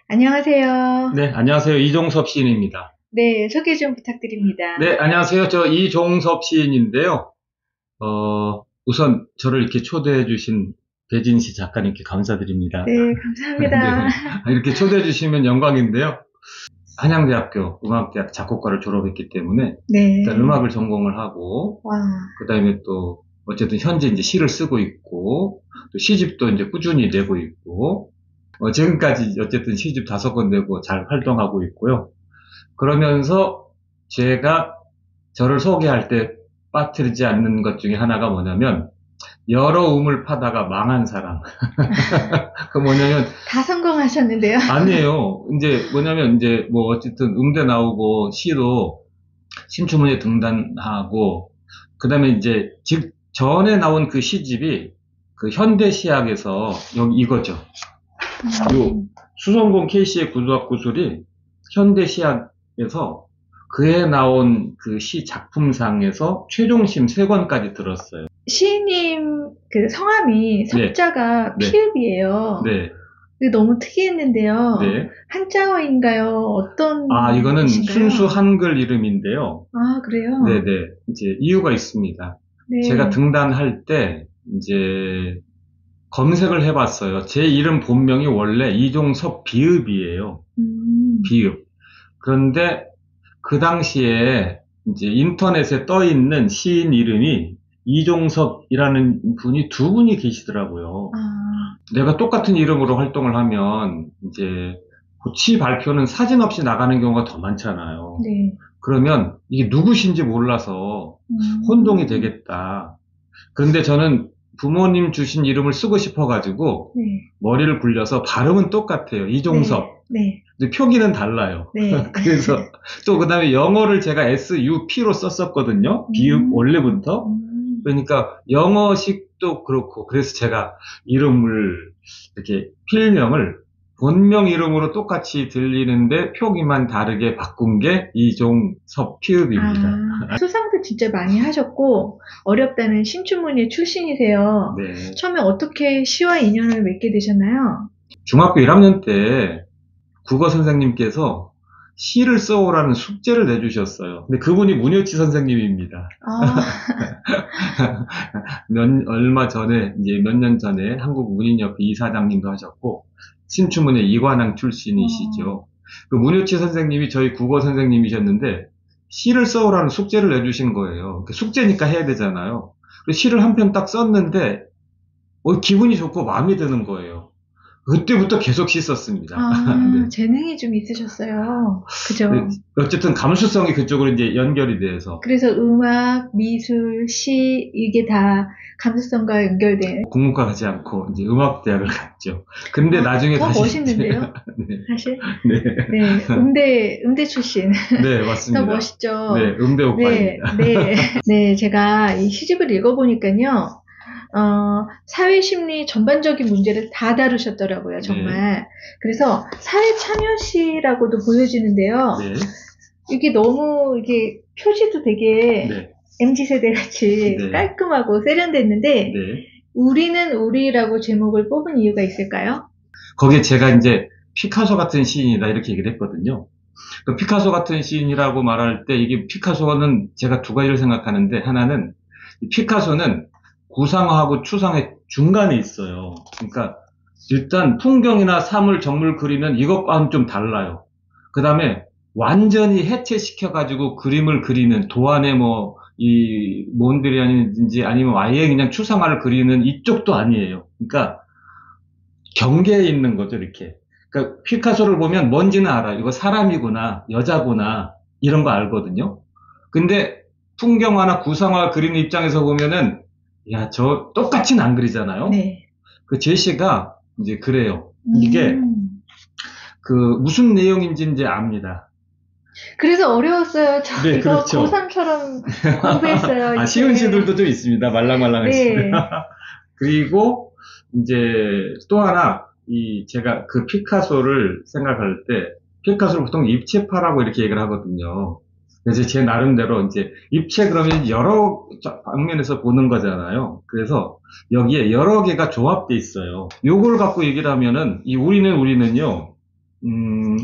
안녕하세요. 네, 안녕하세요. 이종섭 시인입니다. 네, 소개 좀 부탁드립니다. 네, 안녕하세요. 저 이종섭 시인인데요. 우선 저를 이렇게 초대해 주신 배진시 작가님께 감사드립니다. 네, 감사합니다. 네, 이렇게 초대해 주시면 영광인데요. 한양대학교 음악대학 작곡과를 졸업했기 때문에 네. 일단 음악을 전공을 하고 와. 그다음에 또 어쨌든 현재 이제 시를 쓰고 있고 또 시집도 이제 꾸준히 내고 있고 지금까지 어쨌든 시집 5권 내고 잘 활동하고 있고요. 그러면서 제가 저를 소개할 때 빠뜨리지 않는 것 중에 하나가 뭐냐면 여러 우물 파다가 망한 사람. 그 뭐냐면 다 성공하셨는데요. 아니에요. 이제 뭐냐면 이제 뭐 어쨌든 음대 나오고 시도 신춘문예 등단하고 그다음에 이제 즉 전에 나온 그 시집이 그 현대시학에서 여기 이거죠. 요 수성공 KC의 구두학구술이 현대시학에서 그해 나온 그 시 작품상에서 최종심 3권까지 들었어요. 시인님 그 성함이 석자가 네. 피읍이에요. 네. 그게 너무 특이했는데요. 네. 한자어인가요? 어떤 이거는 뜻인가요? 순수 한글 이름인데요. 아, 그래요? 네네. 이제 이유가 있습니다. 네. 제가 등단할 때 이제 검색을 해봤어요. 제 이름 본명이 원래 이종섭 비읍이에요. 비읍. 그런데 그 당시에 이제 인터넷에 떠 있는 시인 이름이 이종섭이라는 분이 2분이 계시더라고요. 내가 똑같은 이름으로 활동을 하면 이제 시 발표는 사진 없이 나가는 경우가 더 많잖아요. 네. 그러면 이게 누구신지 몰라서 혼동이 되겠다. 그런데 저는 부모님 주신 이름을 쓰고 싶어가지고 네. 머리를 굴려서 발음은 똑같아요. 이종섭. 네. 근데 표기는 달라요. 네. 그래서 또 그다음에 영어를 제가 SUP로 썼었거든요. 비읍 원래부터. 그러니까 영어식도 그렇고 그래서 제가 이름을 이렇게 필명을 본명 이름으로 똑같이 들리는데 표기만 다르게 바꾼 게 이종섭 피읍입니다. 수상도 진짜 많이 하셨고 어렵다는 신춘문예 출신이세요. 네. 처음에 어떻게 시와 인연을 맺게 되셨나요? 중학교 1학년 때 국어 선생님께서 시를 써오라는 숙제를 내주셨어요. 근데 그분이 문효치 선생님입니다. 얼마 전에, 이제 몇 년 전에 한국문인협회 이사장님도 하셨고, 신춘문예 이관왕 출신이시죠. 그 문효치 선생님이 저희 국어 선생님이셨는데, 시를 써오라는 숙제를 내주신 거예요. 숙제니까 해야 되잖아요. 시를 한 편 딱 썼는데, 기분이 좋고 마음에 드는 거예요. 그때부터 계속 시 썼습니다. 네. 재능이 좀 있으셨어요. 그죠? 어쨌든 감수성이 그쪽으로 이제 연결이 돼서. 그래서 음악, 미술, 시, 이게 다 감수성과 연결된. 국문과 가지 않고 이제 음악대학을 갔죠. 근데 나중에 더 다시. 멋있는데요? 네. 사실? 네. 음대 출신. 네, 맞습니다. 더 멋있죠? 네, 음대 오빠입니다. 네, 제가 이 시집을 읽어보니까요. 사회심리 전반적인 문제를 다 다루셨더라고요, 정말. 그래서 사회 참여시라고도 보여지는데요. 이게 너무, 이게 표지도 되게 MZ세대 같이 깔끔하고 세련됐는데, 우리는 우리라고 제목을 뽑은 이유가 있을까요? 거기에 제가 이제 피카소 같은 시인이다, 이렇게 얘기를 했거든요. 그 피카소 같은 시인이라고 말할 때, 이게 피카소는 제가 2가지를 생각하는데, 하나는, 피카소는 구상하고 추상의 중간에 있어요. 그러니까 일단 풍경이나 사물, 정물 그리면 이것과는 좀 달라요. 그 다음에 완전히 해체시켜가지고 그림을 그리는 도안에 이 몬드리안인지 아니면 아예 그냥 추상화를 그리는 이쪽도 아니에요. 그러니까 경계에 있는 거죠, 이렇게. 그러니까 피카소를 보면 뭔지는 알아요. 이거 사람이구나, 여자구나, 이런 거 알거든요. 근데 풍경화나 구상화 그리는 입장에서 보면은 저 똑같이는 안 그리잖아요. 그 제시가 이제 그래요. 이게 무슨 내용인지 이제 압니다. 그래서 어려웠어요. 저 이거 그렇죠. 고3처럼 공부했어요. 쉬운 시들도 좀 있습니다. 말랑말랑한 시들. 그리고 이제 또 하나 제가 그 피카소를 생각할 때 피카소를 보통 입체파라고 이렇게 얘기를 하거든요. 그래서 제 나름대로 이제 입체 그러면 여러 방면에서 보는 거잖아요. 그래서 여기에 여러 개가 조합돼 있어요. 요걸 갖고 얘기를 하면은 이 우리는요,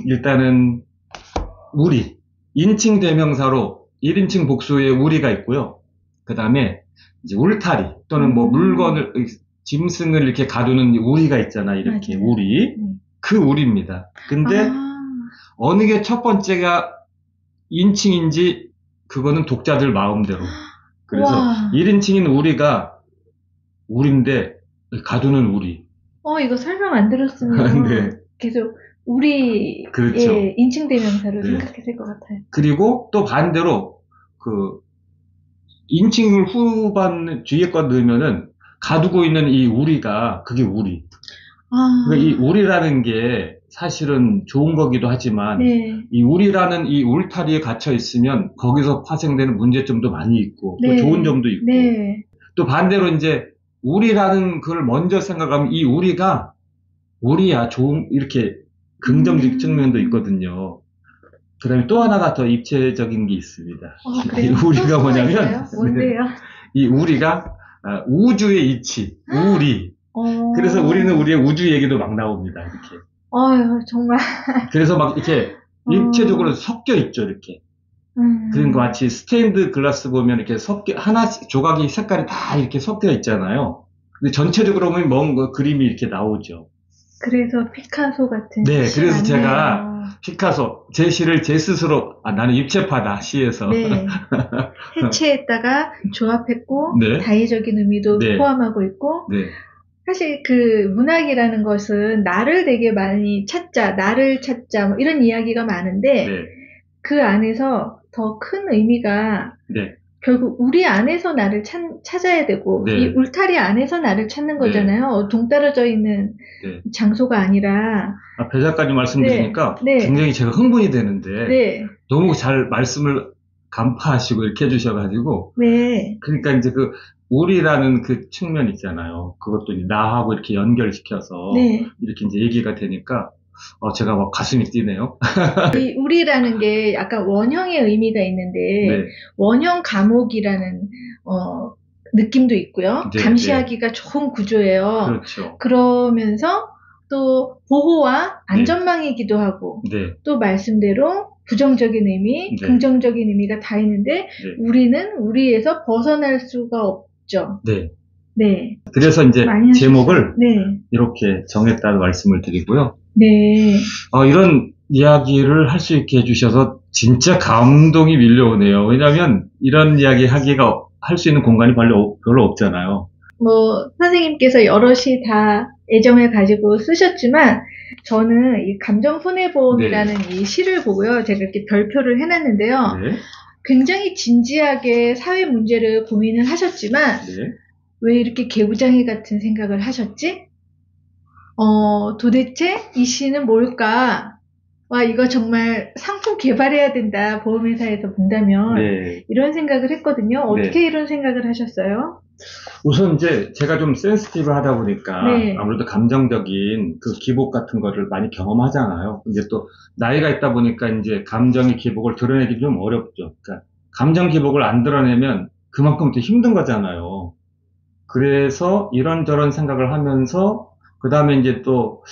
일단은 우리, 인칭 대명사로 1인칭 복수의 우리가 있고요. 그 다음에 이제 울타리 또는 뭐 물건을, 짐승을 이렇게 가두는 우리가 있잖아. 이렇게 맞아요. 우리. 그 우리입니다. 근데 어느 게 첫 번째가 인칭인지 그거는 독자들 마음대로. 그래서 와. 1인칭인 우리가 우리인데 가두는 우리. 이거 설명 안 들었으면 네. 계속 우리의 그렇죠. 인칭 대명사로 네. 생각했을 것 같아요. 그리고 또 반대로 그 인칭을 후반 뒤에 거 넣으면은 가두고 있는 이 우리가 그게 우리. 그러니까 이 우리라는 게 사실은 좋은 거기도 하지만 네. 이 우리라는 이 울타리에 갇혀 있으면 거기서 파생되는 문제점도 많이 있고 또 네. 좋은 점도 있고 네. 또 반대로 이제 우리라는 걸 먼저 생각하면 이 우리가 우리야 좋은 이렇게 긍정적 측면도 있거든요. 그 다음에 또 하나가 더 입체적인 게 있습니다. 이 우리가 뭐냐면 뭔데요? 이 우리가 우주의 이치, 우리. 그래서 우리는 우리의 우주 얘기도 막 나옵니다. 이렇게. 아유, 정말. 그래서 막 이렇게 입체적으로 섞여 있죠, 이렇게. 그러니까 마치 스테인드 글라스 보면 이렇게 하나씩 조각이 색깔이 다 이렇게 섞여 있잖아요. 근데 전체적으로 보면 뭔가 그림이 이렇게 나오죠. 그래서 피카소 같은. 네, 그래서 제가 피카소, 제 시를 제 스스로, 나는 입체파다, 시에서. 네. 해체했다가 조합했고, 네. 다의적인 의미도 네. 포함하고 있고, 네. 사실 그 문학이라는 것은 나를 되게 많이 찾자, 나를 찾자, 뭐 이런 이야기가 많은데, 네. 그 안에서 더 큰 의미가 네. 결국 우리 안에서 나를 찾아야 되고, 네. 이 울타리 안에서 나를 찾는 거잖아요. 동떨어져 있는 네. 장소가 아니라. 배 작가님 말씀드리니까 네. 굉장히 제가 흥분이 되는데, 네. 너무 잘 말씀을 간파하시고 이렇게 해주셔가지고, 네. 그러니까 이제 그 우리라는 그 측면 있잖아요. 그것도 나하고 이렇게 연결시켜서 네. 이렇게 이제 얘기가 되니까 제가 막 가슴이 뛰네요. 이 우리라는 게 약간 원형의 의미가 있는데 네. 원형 감옥이라는 느낌도 있고요. 네, 감시하기가 좋은 구조예요. 그렇죠. 그러면서 또 보호와 안전망이기도 하고 네. 또 말씀대로 부정적인 의미, 네. 긍정적인 의미가 다 있는데 네. 우리는 우리에서 벗어날 수가 없죠. 네. 네. 그래서 이제 제목을 네. 이렇게 정했다는 말씀을 드리고요. 네. 이런 이야기를 할 수 있게 해주셔서 진짜 감동이 밀려오네요. 왜냐하면 이런 이야기 하기가 할 수 있는 공간이 별로 없잖아요. 선생님께서 여럿이 다 애정을 가지고 쓰셨지만 저는 이 감정 손해보험이라는 네. 이 시를 보고요. 제가 이렇게 별표를 해놨는데요. 네. 굉장히 진지하게 사회 문제를 고민을 하셨지만 네. 왜 이렇게 개구장이 같은 생각을 하셨지? 도대체 이 시는 뭘까? 와, 이거 정말 상품 개발해야 된다. 보험회사에서 본다면. 네. 이런 생각을 했거든요. 어떻게 이런 생각을 하셨어요? 우선 이제 제가 좀 센시티브 하다 보니까 네. 아무래도 감정적인 그 기복 같은 거를 많이 경험하잖아요. 근데 또 나이가 있다 보니까 이제 감정의 기복을 드러내기 좀 어렵죠. 그러니까 감정 기복을 안 드러내면 그만큼 더 힘든 거잖아요. 그래서 이런저런 생각을 하면서 그 다음에 이제 또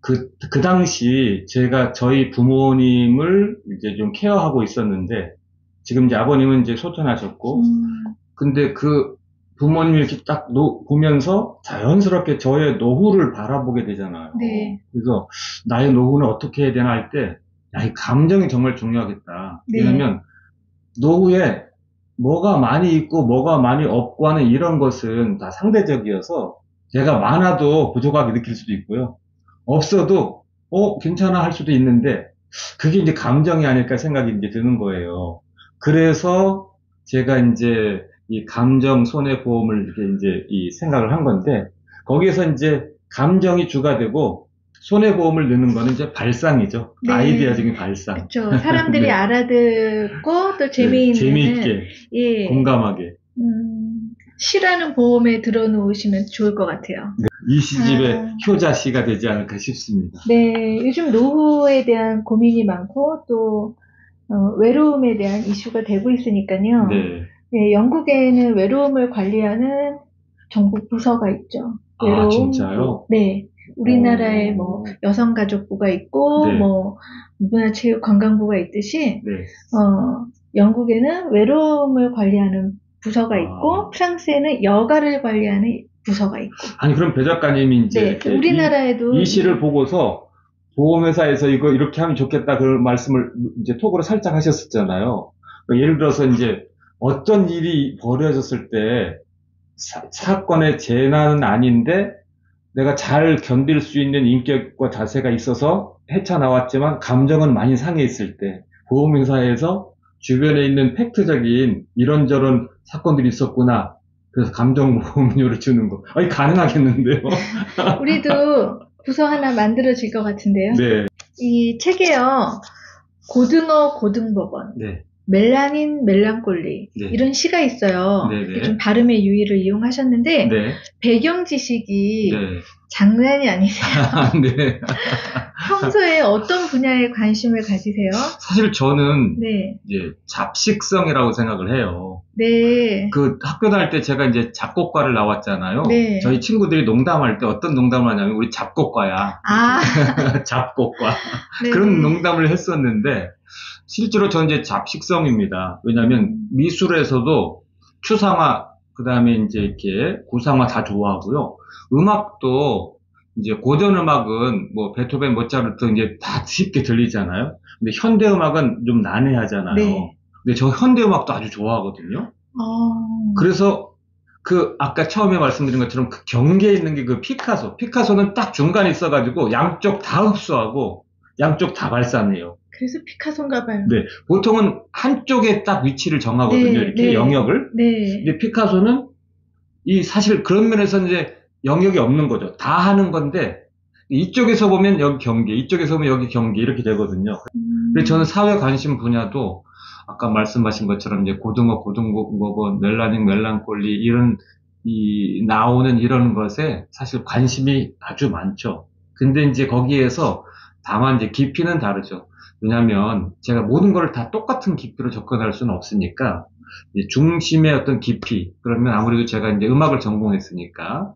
그 당시 제가 저희 부모님을 이제 좀 케어하고 있었는데 지금 이제 아버님은 이제 소천하셨고 근데 그 부모님이 이렇게 딱 보면서 자연스럽게 저의 노후를 바라보게 되잖아요. 네. 그래서 나의 노후는 어떻게 해야 되나 할 때, 이 감정이 정말 중요하겠다. 네. 왜냐면 노후에 뭐가 많이 있고 뭐가 많이 없고 하는 이런 것은 다 상대적이어서 내가 많아도 부족하게 느낄 수도 있고요. 없어도 괜찮아 할 수도 있는데 그게 이제 감정이 아닐까 생각이 이제 드는 거예요. 그래서 제가 이제 이 감정 손해보험을 이렇게 이제 이 생각을 한 건데 거기에서 이제 감정이 주가 되고 손해보험을 넣는 거는 이제 발상이죠. 네. 아이디어적인 발상. 그렇죠. 사람들이 네. 알아듣고 또 재미있게 예. 공감하게. 시라는 보험에 들어놓으시면 좋을 것 같아요. 네. 이 시집의 효자시가 되지 않을까 싶습니다. 네, 요즘 노후에 대한 고민이 많고 또 외로움에 대한 이슈가 되고 있으니까요. 네. 네, 영국에는 외로움을 관리하는 전국 부서가 있죠. 아, 외로움. 진짜요? 네. 우리나라에 뭐 여성가족부가 있고 네. 뭐 문화체육관광부가 있듯이 네. 영국에는 외로움을 관리하는 부서가 있고 프랑스에는 여가를 관리하는 부서가 있고. 아니, 그럼 배 작가님이 이제 네, 이렇게 우리나라에도 이 시를 보고서 보험회사에서 이거 이렇게 하면 좋겠다 그런 말씀을 이제 톡으로 살짝 하셨었잖아요. 그러니까 예를 들어서 이제 어떤 일이 벌어졌을 때 사건의 재난은 아닌데 내가 잘 견딜 수 있는 인격과 자세가 있어서 헤쳐나왔지만 감정은 많이 상해 있을 때 보험회사에서 주변에 있는 팩트적인 이런저런 사건들이 있었구나. 그래서 감정보험료를 주는 거. 아니, 가능하겠는데요? 우리도 부서 하나 만들어질 것 같은데요. 네. 이 책에요. 고등어 고등법원, 네. 멜라닌 멜랑콜리 네. 이런 시가 있어요. 네네. 좀 발음의 유의를 이용하셨는데 네. 배경 지식이 네. 장난이 아니세요. 네. 평소에 어떤 분야에 관심을 가지세요? 사실 저는 네, 이제 잡식성이라고 생각을 해요. 네, 그 학교 다닐 때 제가 이제 작곡과를 나왔잖아요. 네. 저희 친구들이 농담할 때 어떤 농담을 하냐면 우리 잡곡과야. 아, 잡곡과. 네. 그런 농담을 했었는데 실제로 저는 이제 잡식성입니다. 왜냐하면 미술에서도 추상화, 그 다음에 이제 이렇게 구상화 다 좋아하고요. 음악도 이제 고전 음악은 뭐 베토벤, 모차르트 이제 다 쉽게 들리잖아요. 근데 현대 음악은 좀 난해하잖아요. 네. 근데 저 현대 음악도 아주 좋아하거든요. 그래서 그 아까 처음에 말씀드린 것처럼 그 경계에 있는 게 그 피카소. 피카소는 딱 중간에 있어가지고 양쪽 다 흡수하고 양쪽 다 발산해요. 그래서 피카소인가 봐요. 네, 보통은 한쪽에 딱 위치를 정하거든요. 네, 이렇게 네. 영역을. 네. 근데 피카소는 이 사실 그런 면에서 이제 영역이 없는 거죠. 다 하는 건데 이쪽에서 보면 여기 경계, 이쪽에서 보면 여기 경계 이렇게 되거든요. 그래서 저는 사회 관심 분야도 아까 말씀하신 것처럼 이제 고등어, 고등법원, 멜라닌, 멜랑콜리 이런 나오는 이런 것에 사실 관심이 아주 많죠. 근데 이제 거기에서 다만 이제 깊이는 다르죠. 왜냐하면 제가 모든 걸 다 똑같은 깊이로 접근할 수는 없으니까 이제 중심의 어떤 깊이 그러면 아무래도 제가 이제 음악을 전공했으니까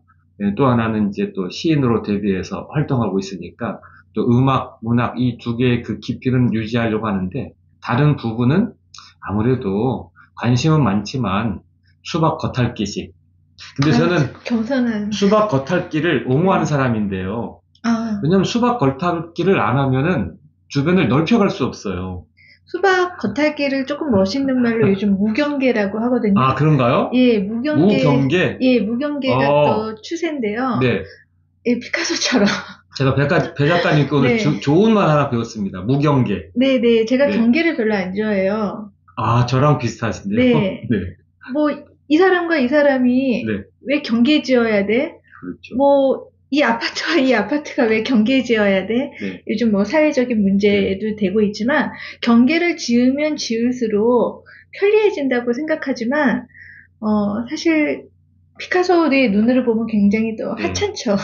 또 하나는 이제 또 시인으로 데뷔해서 활동하고 있으니까 또 음악, 문학 이 두 개의 그 깊이는 유지하려고 하는데 다른 부분은 아무래도 관심은 많지만 수박 겉핥기식. 근데 저는 겸손한. 수박 겉핥기를 옹호하는 사람인데요. 왜냐면 수박 겉핥기를 안 하면은 주변을 넓혀갈 수 없어요. 수박 겉핥기를 조금 멋있는 말로 요즘 무경계라고 하거든요. 아, 그런가요? 예, 무경계. 무경계? 예, 무경계가 또 추세인데요. 네. 예, 피카소처럼. 제가 배 작가님께 오늘 네. 좋은 말 하나 배웠습니다. 무경계. 네네. 제가 네. 경계를 별로 안 좋아해요. 아, 저랑 비슷하신데요? 네. 네. 뭐, 이 사람과 이 사람이 네. 왜 경계 지어야 돼? 그렇죠. 뭐, 이 아파트와 이 아파트가 왜 경계 지어야 돼? 네. 요즘 뭐 사회적인 문제도 되고 있지만, 경계를 지으면 지을수록 편리해진다고 생각하지만, 사실, 피카소의 눈으로 보면 굉장히 또 하찮죠.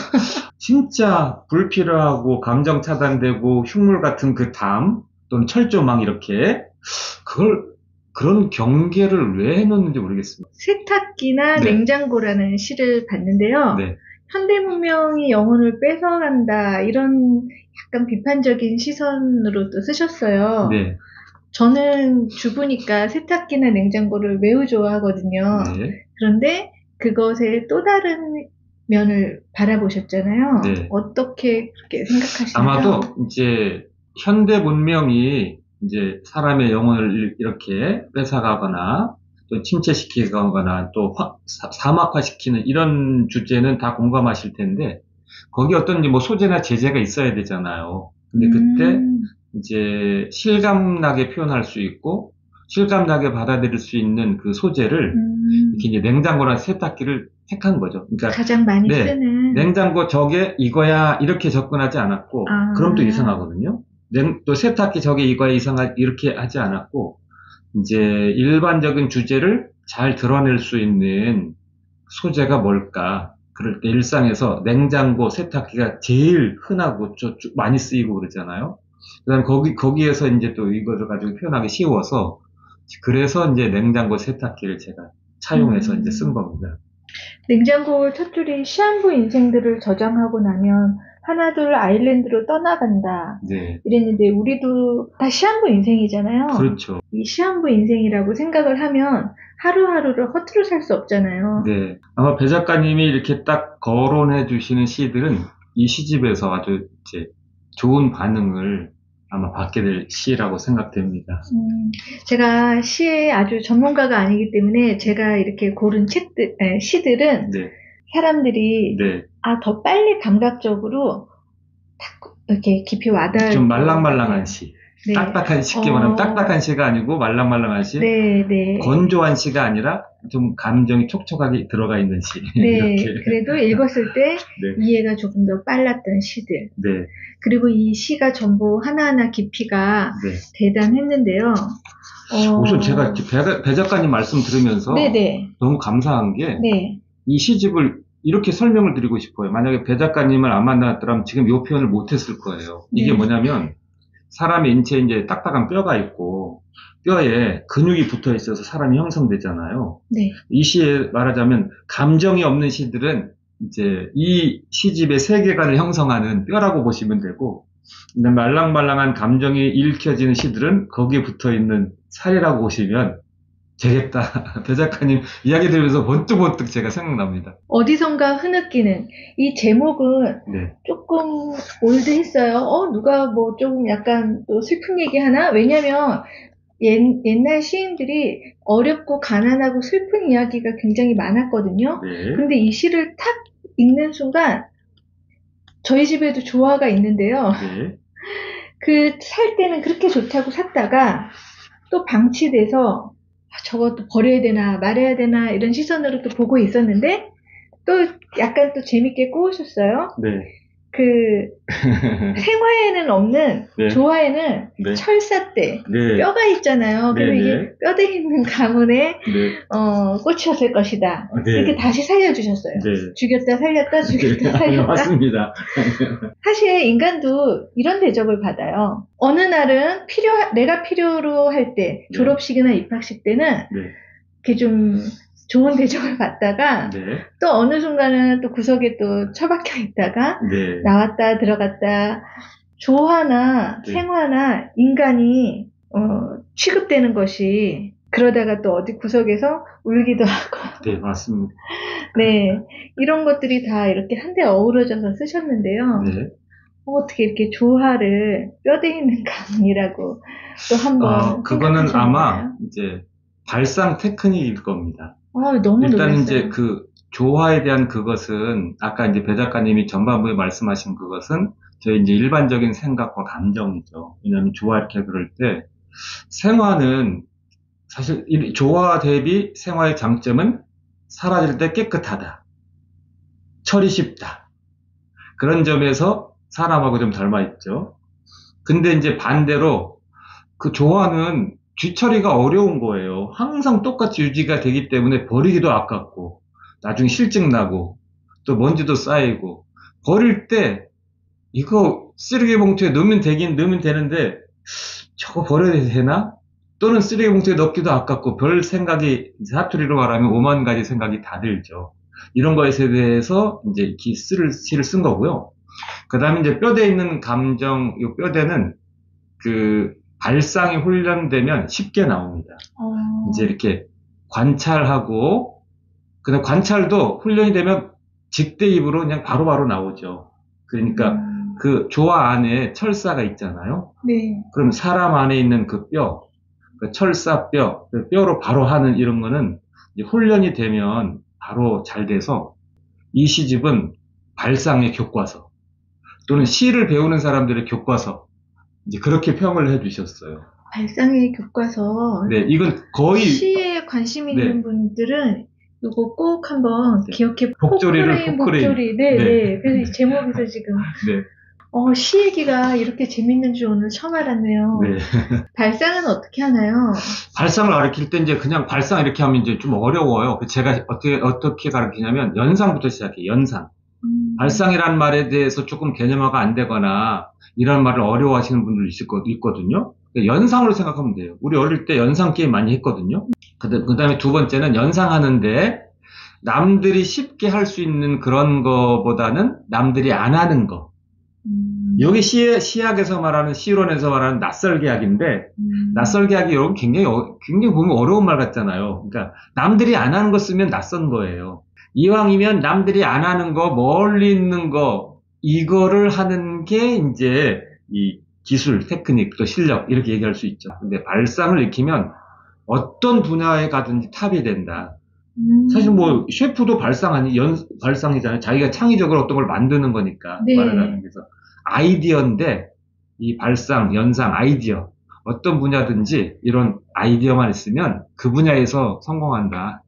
진짜 불필요하고 감정 차단되고 흉물 같은 그 담 또는 철조망 이렇게 그런 경계를 왜 해놓는지 모르겠습니다. 세탁기나 네. 냉장고라는 시를 봤는데요. 네. 현대 문명이 영혼을 뺏어간다 이런 약간 비판적인 시선으로 또 쓰셨어요. 네. 저는 주부니까 세탁기나 냉장고를 매우 좋아하거든요. 네. 그런데 그것의 또 다른 면을 바라보셨잖아요. 네. 어떻게 그렇게 생각하시나요? 아마도 이제 현대 문명이 이제 사람의 영혼을 이렇게 뺏어가거나 또 침체시키거나 또 사막화시키는 이런 주제는 다 공감하실 텐데 거기 어떤 뭐 소재나 제재가 있어야 되잖아요. 근데 그때 이제 실감나게 표현할 수 있고 실감나게 받아들일 수 있는 그 소재를 이렇게 이제 냉장고나 세탁기를 택한 거죠. 그러니까 가장 많이 쓰는 냉장고 저게 이거야 이렇게 접근하지 않았고 그럼 또 이상하거든요. 또 세탁기 저게 이거야 이렇게 하지 않았고 이제 일반적인 주제를 잘 드러낼 수 있는 소재가 뭘까? 그럴 때 일상에서 냉장고, 세탁기가 제일 흔하고 많이 쓰이고 그러잖아요. 그다음에 거기에서 이제 또 이거를 가지고 표현하기 쉬워서, 그래서 이제 냉장고 세탁기를 제가 차용해서 이제 쓴 겁니다. 냉장고 첫 줄이 시한부 인생들을 저장하고 나면 하나둘 아일랜드로 떠나간다. 네. 이랬는데 우리도 다 시한부 인생이잖아요. 그렇죠. 이 시한부 인생이라고 생각을 하면 하루하루를 허투루 살 수 없잖아요. 네. 아마 배 작가님이 이렇게 딱 거론해 주시는 시들은 이 시집에서 아주 이제 좋은 반응을 아마 받게 될 시라고 생각됩니다. 제가 시의 아주 전문가가 아니기 때문에 제가 이렇게 고른 시들은 네. 사람들이 네. 더 빨리 감각적으로 딱 이렇게 깊이 와닿을 좀 말랑말랑한 시. 네. 딱딱한, 쉽게 말하면 딱딱한 시가 아니고 말랑말랑한 시. 네, 네. 건조한 시가 아니라 좀 감정이 촉촉하게 들어가 있는 시. 네. 이렇게. 그래도 읽었을 때 네. 이해가 조금 더 빨랐던 시들. 네. 그리고 이 시가 전부 하나하나 깊이가 네. 대단했는데요. 우선 제가 배 작가님 말씀 들으면서 네네. 너무 감사한 게, 네. 이 시집을 이렇게 설명을 드리고 싶어요. 만약에 배 작가님을 안 만났더라면 지금 이 표현을 못 했을 거예요. 이게 네. 뭐냐면, 사람의 인체에 이제 딱딱한 뼈가 있고, 뼈에 근육이 붙어 있어서 사람이 형성되잖아요. 네. 이 시에 말하자면, 감정이 없는 시들은 이제 이 시집의 세계관을 형성하는 뼈라고 보시면 되고, 근데 말랑말랑한 감정이 읽혀지는 시들은 거기에 붙어 있는 살이라고 보시면 되겠다. 배 작가님 이야기 들으면서 번뜩번뜩 제가 생각납니다. 어디선가 흐느끼는 이 제목은 네. 조금 올드했어요. 누가 뭐 좀 약간 또 슬픈 얘기 하나? 왜냐면 옛날 시인들이 어렵고 가난하고 슬픈 이야기가 굉장히 많았거든요. 네. 근데 이 시를 탁 읽는 순간 저희 집에도 조화가 있는데요. 네. 살 때는 그렇게 좋다고 샀다가 또 방치돼서 저것도 버려야 되나 말해야 되나 이런 시선으로 또 보고 있었는데 또 약간 또 재밌게 꼬우셨어요. 네. 생화에는 없는 네. 조화에는 네. 철사대 네. 뼈가 있잖아요. 그리고 네, 이게 네. 뼈대 있는 가문의 네. 꽃이었을 것이다. 네. 이렇게 다시 살려주셨어요. 네. 죽였다 살렸다 죽였다 살렸다. 맞습니다. 사실 인간도 이런 대접을 받아요. 어느 날은 내가 필요로 할 때, 졸업식이나 입학식 때는 네. 이렇게 좀 좋은 대접을 받다가 네. 또 어느 순간은 또 구석에 또 처박혀 있다가 네. 나왔다 들어갔다. 조화나 네. 생화나 인간이 취급되는 것이 그러다가 또 어디 구석에서 울기도 하고. 네, 맞습니다. 네, 이런 것들이 다 이렇게 한데 어우러져서 쓰셨는데요. 네. 어떻게 이렇게 조화를 뼈대 있는 가문이라고 또 한번 그거는 생각하셨나요? 아마 이제 발상 테크닉일 겁니다. 너무 일단 놀랐어요. 이제 조화에 대한 그것은 아까 이제 배 작가님이 전반부에 말씀하신 그것은 저희 이제 일반적인 생각과 감정이죠. 왜냐하면 조화 이렇게 그럴 때 생화는 사실 조화 대비 생화의 장점은 사라질 때 깨끗하다, 처리 쉽다. 그런 점에서 사람하고 좀 닮아 있죠. 근데 이제 반대로 조화는 뒤처리가 어려운 거예요. 항상 똑같이 유지가 되기 때문에 버리기도 아깝고, 나중에 실증 나고, 또 먼지도 쌓이고, 버릴 때, 이거 쓰레기 봉투에 넣으면 되는데, 저거 버려야 되나? 또는 쓰레기 봉투에 넣기도 아깝고, 별 생각이, 사투리로 말하면 5만 가지 생각이 다 들죠. 이런 것에 대해서 이제 시를 쓴 거고요. 그 다음에 이제 뼈대에 있는 감정, 이 뼈대는 발상이 훈련되면 쉽게 나옵니다. 이제 이렇게 관찰하고, 그다음 관찰도 훈련이 되면 직대입으로 그냥 바로바로 나오죠. 그러니까 조화 안에 철사가 있잖아요. 네. 그럼 사람 안에 있는 철사뼈, 뼈로 바로 하는 이런 거는 이제 훈련이 되면 바로 잘 돼서 이 시집은 발상의 교과서 또는 시를 배우는 사람들의 교과서, 이제 그렇게 평을 해주셨어요. 발상의 교과서. 네, 이건 거의 시에 관심 있는 분들은 이거 꼭 한번 기억해. 복조리. 네. 그래서 이 제목에서 지금 시 얘기가 이렇게 재밌는 줄 오늘 처음 알았네요. 네. 발상은 어떻게 하나요? 발상을 가르칠 때 이제 그냥 발상 이렇게 하면 이제 좀 어려워요. 제가 어떻게 가르치냐면 연상부터 시작해요. 연상. 발상이라는 말에 대해서 조금 개념화가 안 되거나 이런 말을 어려워하시는 분들 있거든요. 연상으로 생각하면 돼요. 우리 어릴 때 연상 게임 많이 했거든요. 그 다음에 두 번째는 연상하는데 남들이 쉽게 할 수 있는 그런 거보다는 남들이 안 하는 거. 여기 시학에서 말하는, 시론에서 말하는 낯설 계약인데, 낯설 계약이 여러분 굉장히 보면 어려운 말 같잖아요. 그러니까 남들이 안 하는 거 쓰면 낯선 거예요. 이왕이면 남들이 안 하는 거, 멀리 있는 거, 이거를 하는 게 이제 이 기술, 테크닉, 또 실력, 이렇게 얘기할 수 있죠. 근데 발상을 익히면 어떤 분야에 가든지 탑이 된다. 사실 뭐 셰프도 발상이잖아요. 자기가 창의적으로 어떤 걸 만드는 거니까. 네. 말하는 게서 아이디어인데 이 발상, 연상, 아이디어 어떤 분야든지 이런 아이디어만 있으면 그 분야에서 성공한다.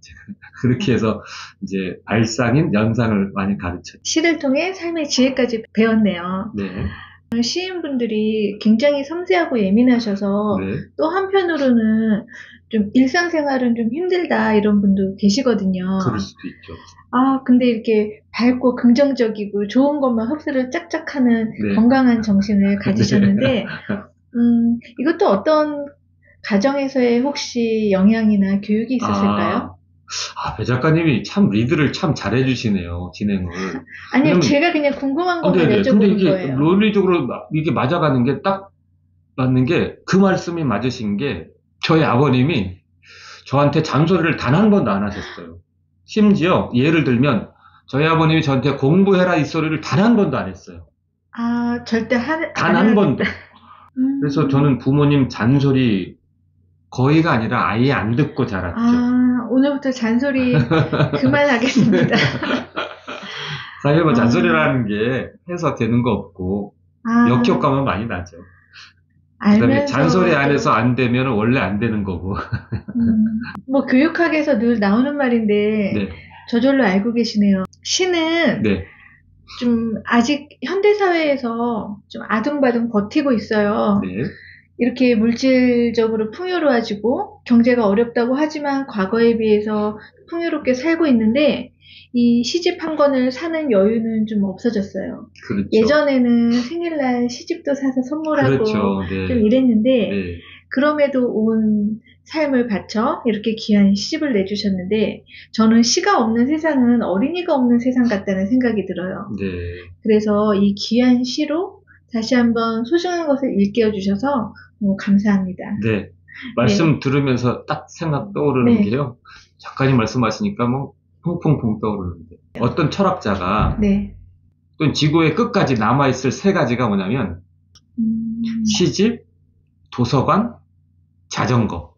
그렇게 해서 이제 발상인 연상을 많이 가르쳐요. 시를 통해 삶의 지혜까지 배웠네요. 네. 시인분들이 굉장히 섬세하고 예민하셔서 네. 또 한편으로는 좀 일상생활은 좀 힘들다 이런 분도 계시거든요. 그럴 수도 있죠. 아, 근데 이렇게 밝고 긍정적이고 좋은 것만 흡수를 짝짝 하는 네. 건강한 정신을 가지셨는데, 이것도 어떤 가정에서의 혹시 영향이나 교육이 있었을까요? 배 작가님이 참 리드를 참 잘해주시네요, 진행을. 아니요, 왜냐면- 제가 그냥 궁금한 것만 근데 여쭤보는 이게 거예요. 논리적으로 이게 맞아가는 게 딱 맞는 게 그 말씀이 맞으신 게 저희 아버님이 저한테 잔소리를 단 한 번도 안 하셨어요. 심지어 예를 들면 저희 아버님이 저한테 공부해라 이 소리를 단 한 번도 안 했어요. 아, 절대 단 한 번도. 음. 그래서 저는 부모님 잔소리 거의가 아니라 아예 안 듣고 자랐죠. 아, 오늘부터 잔소리 그만하겠습니다. 사실 뭐 잔소리라는 게 해서 되는 거 없고 아, 역효과만 많이 나죠. 그다음에 알면서 잔소리 안에서 안 되면 원래 안 되는 거고. 뭐 교육학에서 늘 나오는 말인데 네, 저절로 알고 계시네요. 시는 네, 좀 아직 현대사회에서 좀 아둥바둥 버티고 있어요. 네, 이렇게 물질적으로 풍요로워지고 경제가 어렵다고 하지만 과거에 비해서 풍요롭게 살고 있는데 이 시집 한 권을 사는 여유는 좀 없어졌어요. 그렇죠. 예전에는 생일날 시집도 사서 선물하고 그렇죠. 네, 좀 이랬는데 네, 그럼에도 온 삶을 바쳐 이렇게 귀한 시집을 내주셨는데 저는 시가 없는 세상은 어린이가 없는 세상 같다는 생각이 들어요. 네, 그래서 이 귀한 시로 다시 한번 소중한 것을 일깨워 주셔서 너무 감사합니다. 네. 말씀 들으면서 딱 생각 떠오르는 네. 게요. 작가님 말씀하시니까 뭐 퐁퐁퐁 떠오르는데 어떤 철학자가 네. 또 지구의 끝까지 남아있을 세 가지가 뭐냐면 시집, 도서관, 자전거.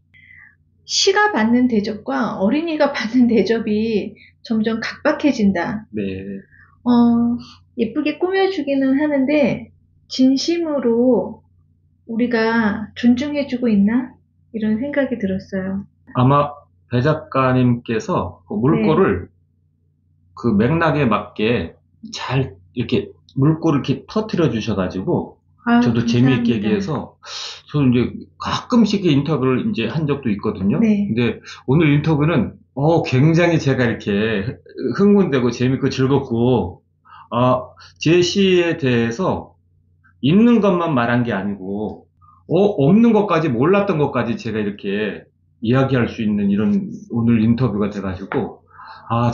시가 받는 대접과 어린이가 받는 대접이 점점 각박해진다. 네, 예쁘게 꾸며주기는 하는데 진심으로 우리가 존중해주고 있나? 이런 생각이 들었어요. 아마 배 작가님께서 그 물꼬를 그 맥락에 맞게 잘 이렇게 물꼬를 이렇게 터트려 주셔가지고 아유, 저도 재미있게 감사합니다. 얘기해서 저는 이제 가끔씩 인터뷰를 이제 한 적도 있거든요. 네. 근데 오늘 인터뷰는 굉장히 제가 이렇게 흥분되고 재밌고 즐겁고 제 시에 대해서 있는 것만 말한 게 아니고 없는 것까지 몰랐던 것까지 제가 이렇게 이야기할 수 있는 이런 오늘 인터뷰가 돼가지고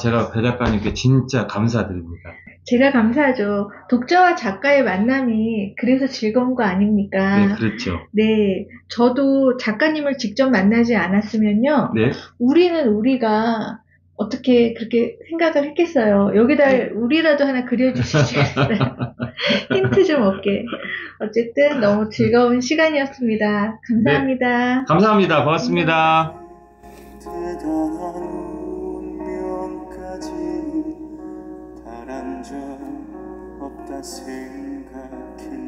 제가 배 작가님께 진짜 감사드립니다. 제가 감사하죠. 독자와 작가의 만남이 그래서 즐거운 거 아닙니까? 네, 그렇죠. 네, 저도 작가님을 직접 만나지 않았으면요. 네, 우리는 우리가 어떻게 그렇게 생각을 했겠어요. 여기다 우리라도 하나 그려주시겠어요? 힌트 좀 얻게. 어쨌든 너무 즐거운 시간이었습니다. 감사합니다. 감사합니다. 고맙습니다. 대단한 운명까지 바란 적 없다 생각해